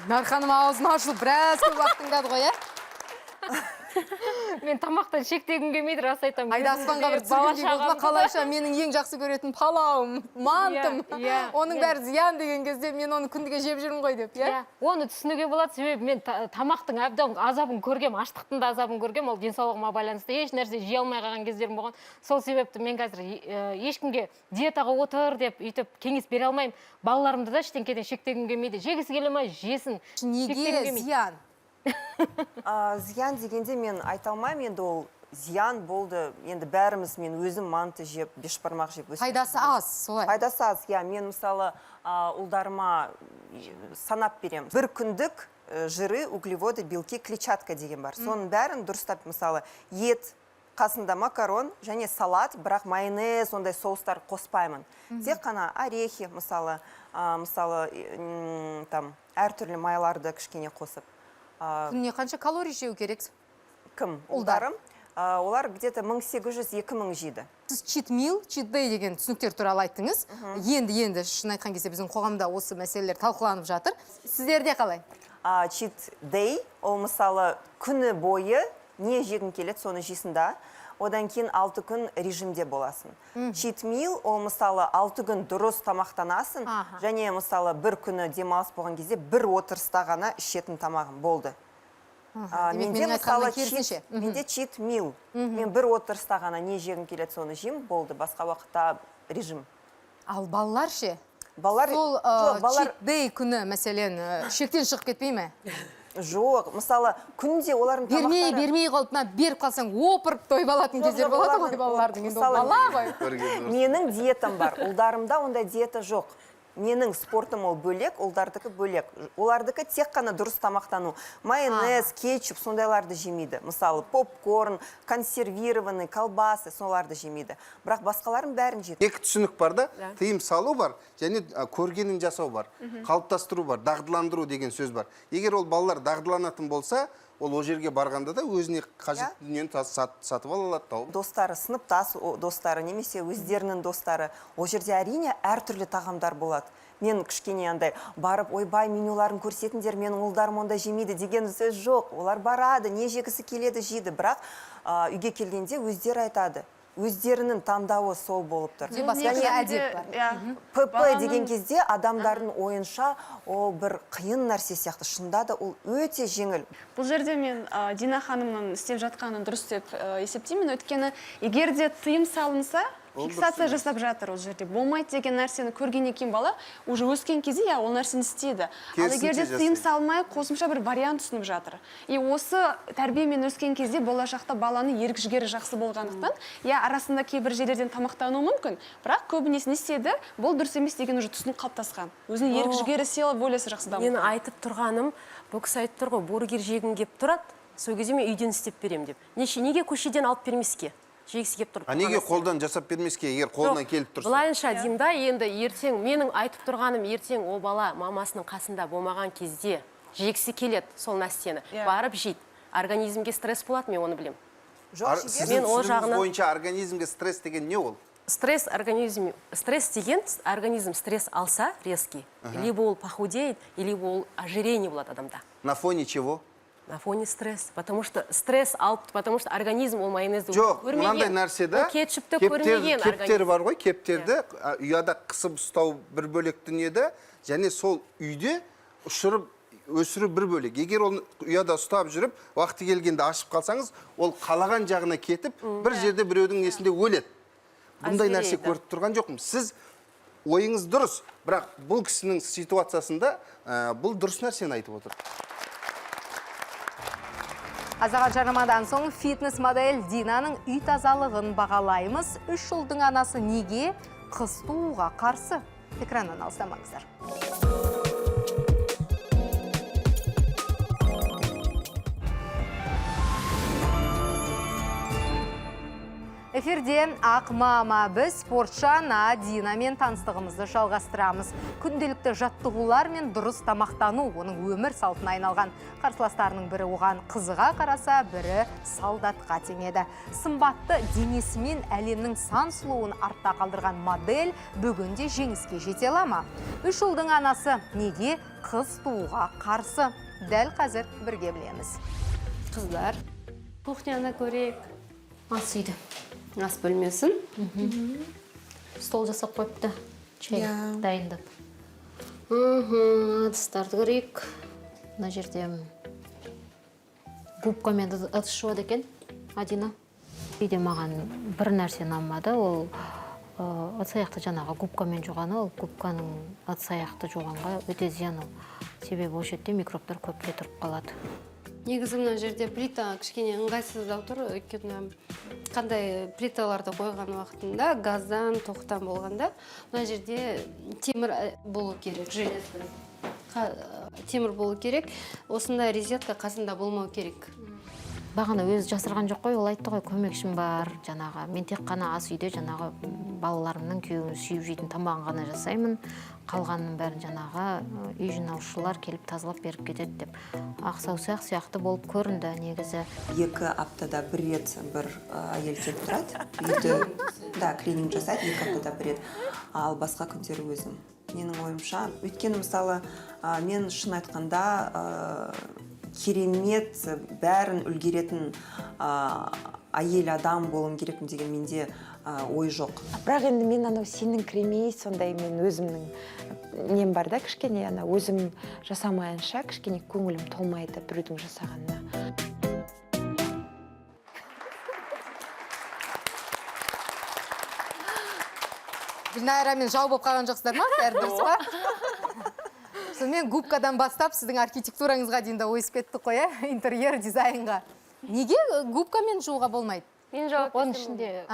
Нарханым аузын ашылып біраз көп уақыт тыңдады ғой, Мен тамақтан шектегім келмейді, рас айтамын. Айда аспанға бір түсіргендей болды ма, қалайша менің ең жақсы көретін палауым, мантым, оның бәрі зиян деген кезде мен оны күндіге жеп жүрмін ғой деп, Оны түсінуге болады, себебі мен тамақтың әбден азабын көргем, аштықтың да азабын көргем, ол денсаулығыма байланысты еш нәрсе жей алмай қалған кездерім болған. Сол себепті мен қазір ешкімге диетаға отыр деп үйтіп кеңес бере алмаймын. Балаларымды да ештеңеден шектегім келмейді. Жегісі келе ме, жесін. Неге зиян? Зиян дегенде мен айта алмаймын, енді ол зиян болды. Енді бәріміз, мен өзім манты жеп, бешбармақ жеп. Пайдасы аз, солай. Пайдасы аз, мен мысалы ұлдарыма санап берем. Бір күндік жиры, углеводы, белки, клетчатка деген бар. Соның бәрін дұрыстап, мысалы ет, қасында макарон және салат, бірақ майонез, ондай соустар қоспаймын. Тек қана орехи, мысалы әртүрлі майларды кішкене қосып. Күніне қанша калорий жеу керек? Кім? Ұлдарым? Олар где-то 1800-2000 жейді. Сіз cheat meal, cheat day деген түсініктер туралы айттыңыз. Енді шын айтқан кезде біздің қоғамда осы мәселелер талқыланып жатыр. Сіздерде қалай? Cheat day, ол мысалы күні бойы не жегің келеді, соны жейсің да. Одан кейін 6 күн режимде боласың. Cheat meal, ол мысалы 6 күн дұрыс тамақтанасың, және мысалы бір күні демалыс болған кезде бір отырыста ғана ішетін тамағым болды. Менде мысалы cheat meal, мен бір отырыста ғана не жегім келеді, соны жеймін, болды, басқа уақытта режим. Ал балалар ше? Сол cheat day күні, мәселен, шектен шығып кетпей ме? Жоқ, мысалы күнде олардың тамақтары... Бермей қалпына беріп қалсаң, опырып тойып алатын кездер болады ғой балалардың. Енді ол бала ғой. Менің диетам бар, ұлдарымда ондай диета жоқ. Менің спортым ол бөлек, ұлдардікі бөлек. Олардікі тек қана дұрыс тамақтану. Майонез, кетчуп, сондайларды жемейді. Мысалы попкорн, консервированный, колбасы, соларды жемейді. Бірақ басқаларын бәрін жейді. Екі түсінік бар да, тыйым салу бар, және көргенін жасау бар. Қалыптастыру бар, дағдыландыру деген сөз бар. Егер ол балалар дағдыланатын болса, ол жерге барғанда да өзіне қажет дүниені сатып алалады тауып. Достары, сыныптас достары, немесе өздерінің достары, ол жерде әрине әртүрлі тағамдар болады. Мен кішкене андай барып, ойбай, менюларын көрсетіңдер, менің ұлдарым онда жемейді деген сөз жоқ. Олар барады, не жегісі келеді жейді, бірақ үйге келгенде өздері айтады. Өздерінің таңдауы сол болып тұр. ПП деген кезде адамдардың ойынша ол бір қиын нәрсе сияқты. Шында да ол өте жеңіл. Бұл жерде мен Дина ханымның істеп жатқанын дұрыс деп есептеймін. Өйткені егер де тыйым салынса, фиксация жасап жатыр ол жерде. Болмайды деген нәрсені көргеннен кейін бала уже өскен кезде ол нәрсені істейді. Ал егер де тыйым салмай, қосымша бір вариант ұсынып жатыр. И осы тәрбиемен өскен кезде болашақта баланы ерік жігері жақсы болғандықтан, арасында кейбір жерлерден тамақтану мүмкін, бірақ көбінесе не істеді, бұл дұрыс емес деген уже түсінік қалыптасқан. Өзінің ерік жігері, сила волесі жақсы дамыған. Мен айтып тұрғаным, бұл кісі айтып тұр ғой, бургер жегім келіп тұрады, сол кезде мен үйден істеп берем деп. Неге көшеден алып бермеске? Жегісі кеп тұр. Неге қолдан жасап бермеске, егер қолдан келіп тұрса? Былайынша деймін да, енді ертең, менің айтып тұрғаным ертең о бала мамасының қасында болмаған кезде жегісі келеді сол нәрсені. Барып жейді. Организмге стресс болады, мен оны білем. Мен ол түсінігіңіз жағынан бойынша организмге стресс деген не ол? стресс деген организм стресс алса резкий, либо ол похудеет, либо ол ожирение болады адамда. На фоне чего? На фоне стресс. Потому что стресс алып, потому что организм ол майонезді Жоқ, көрмеген. мынандай нәрсе да. Ол кетшіпті көрмеген Кептер организм. бар ғой, кептерді ұяда қысып ұстау бір бөлек дүниеде, және сол үйде ұшырып өсіру бір бөлек. Егер оны ұяда ұстап жүріп, уақыты келгенде ашып қалсаңыз, ол қалаған жағына кетіп, бір жерде біреудің несінде өледі. Бұндай нәрсе көріп тұрған жоқпын. Сіз ойыңыз дұрыс, бірақ бұл кісінің ситуациясында бұл дұрыс нәрсені айтып отыр. Азаған жарнамадан соң фитнес модель Динаның үй тазалығын бағалаймыз. 3 жылдың анасы неге қыз тууға қарсы? Экраннан алыстамаңыздар. Эфирде Ақ мама, біз спортшы ана Динамен таныстығымызды жалғастырамыз. Күнделікті жаттығулар мен дұрыс тамақтану оның өмір салтына айналған. Қарсыластарының бірі оған қызыға қараса, бірі солдатқа теңеді. Сымбатты денесімен әлемнің сан сұлуын артта қалдырған модель бүгінде жеңіске жете ала ма? 3 жылдың анасы неге қыз тууға қарсы? Дәл қазір бірге білеміз. Қыздар, кухняны көрейік. Ас үйді. Ас бөлмесін. Стол жасап қойыпты. Чай дайындап. Ыдыстарды көрейік. Мына жерде губкамен ыдыс жуады екен, Адина. Үйде маған бір нәрсе ұнамады, ол ыдыс-аяқты жаңағы губкамен жуғаны, ол губканың ыдыс-аяқты жуғанға өте зиян ол. Себебі осы жерде микробтар көпке тұрып қалады. Негізі мына жерде плита кішкене ыңғайсыздау тұр, өйткені қандай плиталарды қойған уақытында газдан, тоқтан болғанда, мына жерде темір болу керек, железді. Темір болу керек, осындай резетка қасында болмау керек. Бағана өзі жасырған жоқ қой, ол айтты ғой, көмекшім бар, жаңағы. Мен тек қана ас үйде жаңағы балаларымның күйеуін сүйіп жейтін тамағын ғана жасаймын. Қалғанның бәрін жаңағы үй жинаушылар келіп тазалап беріп кетеді деп. Ақсаусақ сияқты болып көрінді негізі. 2 аптада бір рет бір әйел келіп тұрады. Үйді клининг жасайды, 2 аптада бір рет. Ал басқа күндері өзім. Менің ойымша, өйткені мысалы мен шын айтқанда керемет бәрін үлгеретін әйел адам болуым керекпін деген менде ой жоқ. Бірақ енді мен анау сенің кремей сондай мен өзімнің нем бар да, кішкене өзім жасамайынша кішкене көңілім толмайды біреудің жасағанына. Гүлнайрамен жау болып қалған жоқсыздар ма? Бәрі дұрыс па? Сонымен губкадан бастап сіздің архитектураңызға дейін де ойысып кеттік қой, интерьер дизайнға. Неге губкамен жууға болмайды? Мен жауап Оның ішінде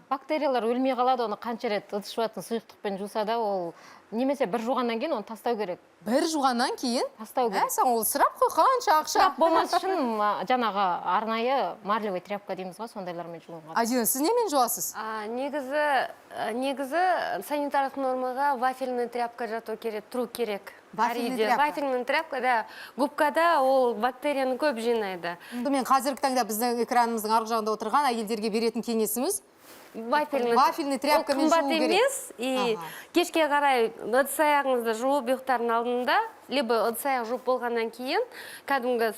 бактериялар өлмей қалады, оны қанша рет ыдыс жуатын сұйықтықпен жуса да, ол немесе бір жуғаннан кейін оны тастау керек. Бір жуғаннан кейін? Тастау керек. Сен ол сұрап қой, қанша ақша? Сұрап болмас үшін жаңағы арнайы марлевый тряпка дейміз ғой, сондайлармен жуылған. Адина, сіз немен жуасыз? Негізі санитарлық нормаға вафельный тряпка жату керек, тұру керек. Вафельный тряпка, да. Губкада ол бактерияны көп жинайды. Мен қазіргі таңда біздің экранымыздың арғы жағында отырған әйелдерге беретін кеңесіміз вафельный тряпкамен жуу керек. Қымбат емес, и кешке қарай ыдыс-аяғыңызды жуып ұйықтардың алдында, либо ыдыс-аяқ жуып болғаннан кейін, кәдімгі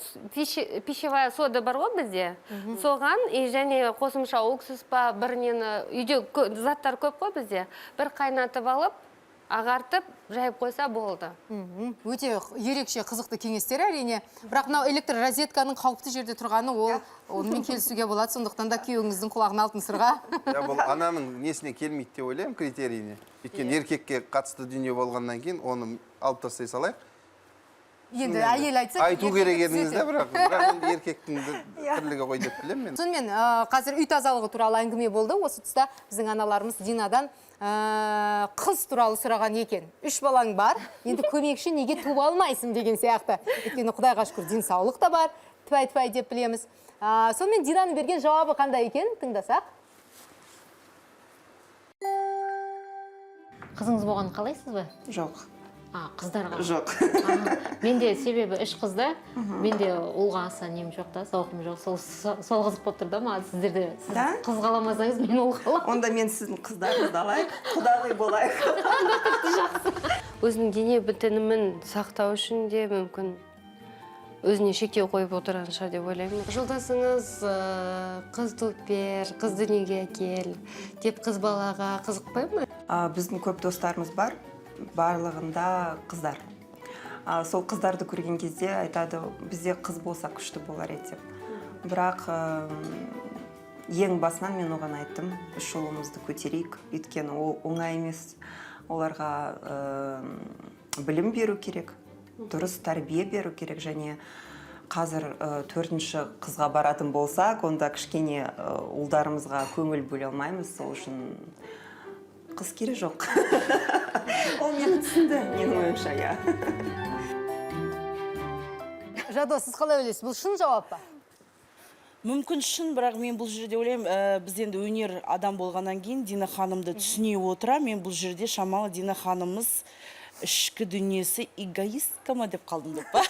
пищевая сода бар ғой бізде, соған, және қосымша уксус па, бір нені, үйде заттар көп қой бізде, бір қайнатып алып, ағартып, жайып қойса болды. Өте ерекше қызықты кеңестер әрине. Бірақ мынау электр розетканың қауіпті жерде тұрғаны, онымен келісуге болады, сондықтан да күйеуіңіздің құлағына алтын сырға. Бұл ананың несіне келмейді деп ойлаймын, критерийіне. Өйткені еркекке қатысты дүние болғаннан кейін оны алып тастай салайық. Енді әйел айтса, айту керек едіңізде, бірақ еркектің тірлігі ғой деп білемін мен. Сонымен қазір үй тазалығы туралы әңгіме болды. Осы тұста біздің аналарымыз Динадан қыз туралы сұраған екен. 3 балаң бар, енді көмекші неге туа алмайсың деген сияқты. Өйткені Құдайға шүкір денсаулық та бар, тпай-тпай деп білеміз. Сонымен Динаның берген жауабы қандай екен? Тыңдасақ. Қызыңыз болғанын қалайсыз ба? Жоқ. Қыздарға? Жоқ. Менде себебі 3 қызда, менде ұлға аса нем жоқ та, зауқым жоқ. Сол қызық болып тұр да, маған сіздерде қыз қаламасаңыз, мен ұл қалам. Онда мен сіздің қыздарыңызды алайық, құдағи болайық. Өзінің дене бітінімін сақтау үшін де мүмкін өзіне шектеу қойып отырған шығар деп ойлаймын. Жолдасыңыз қыз туып бер, қыз дүниеге әкел деп қыз балаға қызықпай ма? Біздің көп достарымыз бар, барлығында қыздар. Сол қыздарды көрген кезде айтады, бізде қыз болса күшті болар еді деп. Бірақ ең басынан мен оған айттым, үш ұлымызды көтерейік, өйткені ол оңай емес. Оларға білім беру керек, дұрыс тәрбие беру керек, және қазір 4-ші қызға баратын болсақ, онда кішкене ұлдарымызға көңіл бөле алмаймыз, сол үшін қыз керек жоқ. Ол мені түсінді, менің ойымша, иә. Жадо, сіз қалай ойлайсыз? Бұл шын жауап па? Мүмкін шын, бірақ мен бұл жерде ойлаймын, біз енді өнер адам болғаннан кейін Дина ханымды түсіне отыра, мен бұл жерде шамалы Дина ханымыз ішкі дүниесі эгоистка ма деп қалдым деп па.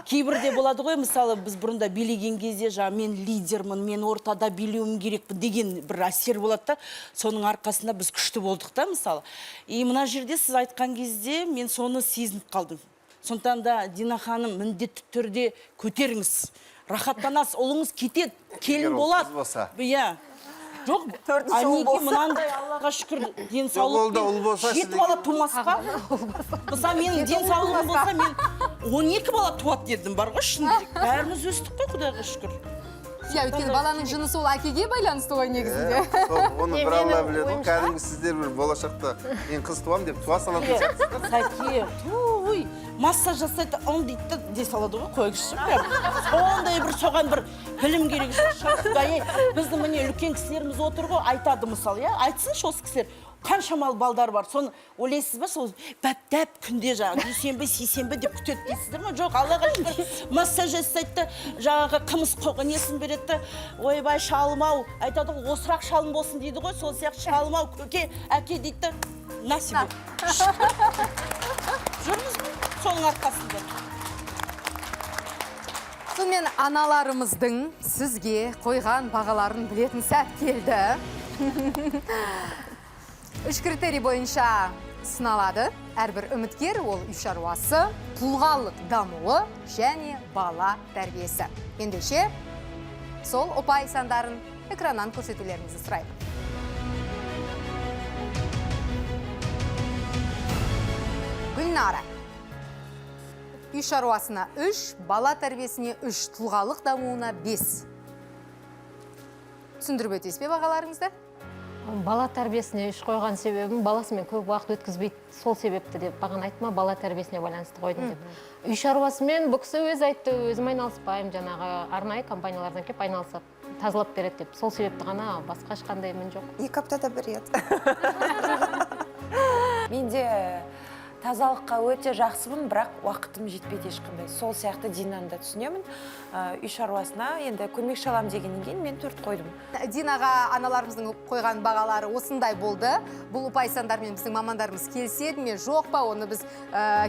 Кейбірде болады ғой, мысалы біз бұрында билеген кезде мен лидермін, мен ортада билеуім керекпін деген бір әсер болады да, соның арқасында біз күшті болдық та, мысалы. И мына жерде сіз айтқан кезде мен соны сезініп қалдым. Сондықтан да Дина ханым міндетті түрде көтеріңіз. Рахаттанасыз, ұлыңыз кетеді, келін болады. Иә. Жоқ, неге мынандай Аллаға шүкір денсаулықпен 7 бала тумасқа? Мысалы менің денсаулығым болса, мен 12 бала туады дедім, бар ғой шынында. Бәріміз өстік қой, Құдайға шүкір. Иә, өйткені баланың жынысы ол әкеге байланысты ғой негізінде. Оны бір Алла біледі, кәдімгі сіздер бір болашақта мен қыз туам деп туа салатын сияқтысыздар. Сәке, туй, массаж жасайды, он дейді де салады ғой, қойғышым. Ондай бір соған бір білім керек. Біздің міне үлкен кісілеріміз отыр ғой, айтады мысалы, айтсыншы осы кісілер. Қаншамал балдар бар, соны ойлайсыз ба, сол бәп-дәп күнде дүйсенбі, сейсенбі деп күтеді дейсіздер ма? Жоқ, Аллаға шүкір, массаж жасайды, жаңағы қымыз несін береді, ойбай шалым-ау, айтады ғой, осырақ шалым болсын дейді ғой, сол сияқты шалым-ау, көке, әке дейді, насибі. Жүрміз бі? Соның арқасында. Сонымен аналарымыздың сізге қойған бағаларын білетін сәт келді. 3 критерий бойынша сыналады. Әрбір үміткер ол үй шаруасы, тұлғалық дамуы және бала тәрбиесі. Ендеше, сол ұпай сандарын экраннан көрсетулеріңізді сұраймын. Гүлнара. Үй шаруасына 3, бала тәрбиесіне 3, тұлғалық дамуына 5. Түсіндіріп өтесіз бе бағаларыңызды? Бала тәрбиесіне 3 қойған себебім, баласымен көп уақыт өткізбейді, сол себепті деп бағана айтма, бала тәрбиесіне байланысты қойдым деп. Үй шаруасымен бұл кісі өзі айтты, өзім айналыспаймын, жаңағы арнайы компаниялардан кеп айналысып, тазалап береді деп. Сол себепті ғана басқа ешқандай мен жоқ. 2 аптада бір рет. Менде тазалыққа өте жақсымын, бірақ уақытым жетпейді ешқандай. Сол сияқты Динаны да түсінемін. Үй шаруасына енді көмекші аламын дегеннен кейін мен 4 қойдым. Динаға аналарымыздың қойған бағалары осындай болды. Бұл ұпай сандармен біздің мамандарымыз келіседі ме, жоқ па, оны біз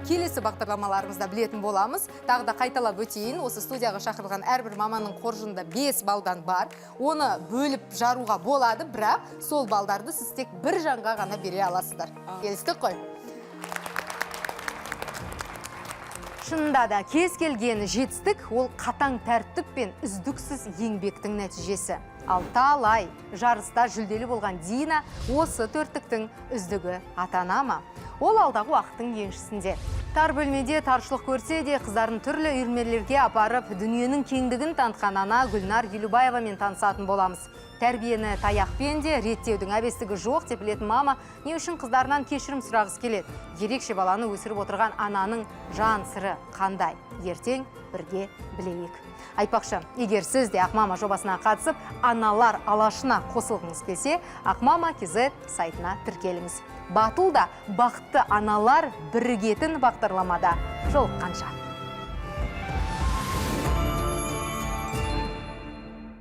келесі бағдарламаларымызда білетін боламыз. Тағы да қайталап өтейін, осы студияға шақырылған әрбір маманның қоржынында 5 балдан бар. Оны бөліп жаруға болады, бірақ сол балдарды сіз тек бір жанға ғана бере аласыздар. Келістік қой? Шынында да кез келген жетістік ол қатаң тәртіп пен үздіксіз еңбектің нәтижесі. Ал талай жарыста жүлделі болған Дина осы 4-тіктің үздігі атана ма? Ол алдағы уақыттың еншісінде. Тар бөлмеде таршылық көрсе де қыздарын түрлі үйірмелерге апарып, дүниенің кеңдігін танытқан ана Гүлнар Елубаевамен танысатын боламыз. Тәрбиені таяқпен де реттеудің әбестігі жоқ деп білетін мама не үшін қыздарынан кешірім сұрағысы келеді. Ерекше баланы өсіріп отырған ананың жан сыры қандай? Ертең бірге білейік. Айтпақшы, егер сіз де Ақмама жобасына қатысып, аналар алашына қосылғыңыз келсе, Ақмама KZ сайтына тіркеліңіз. Батыл да бақытты аналар бірігетін бағдарламада жолыққанша.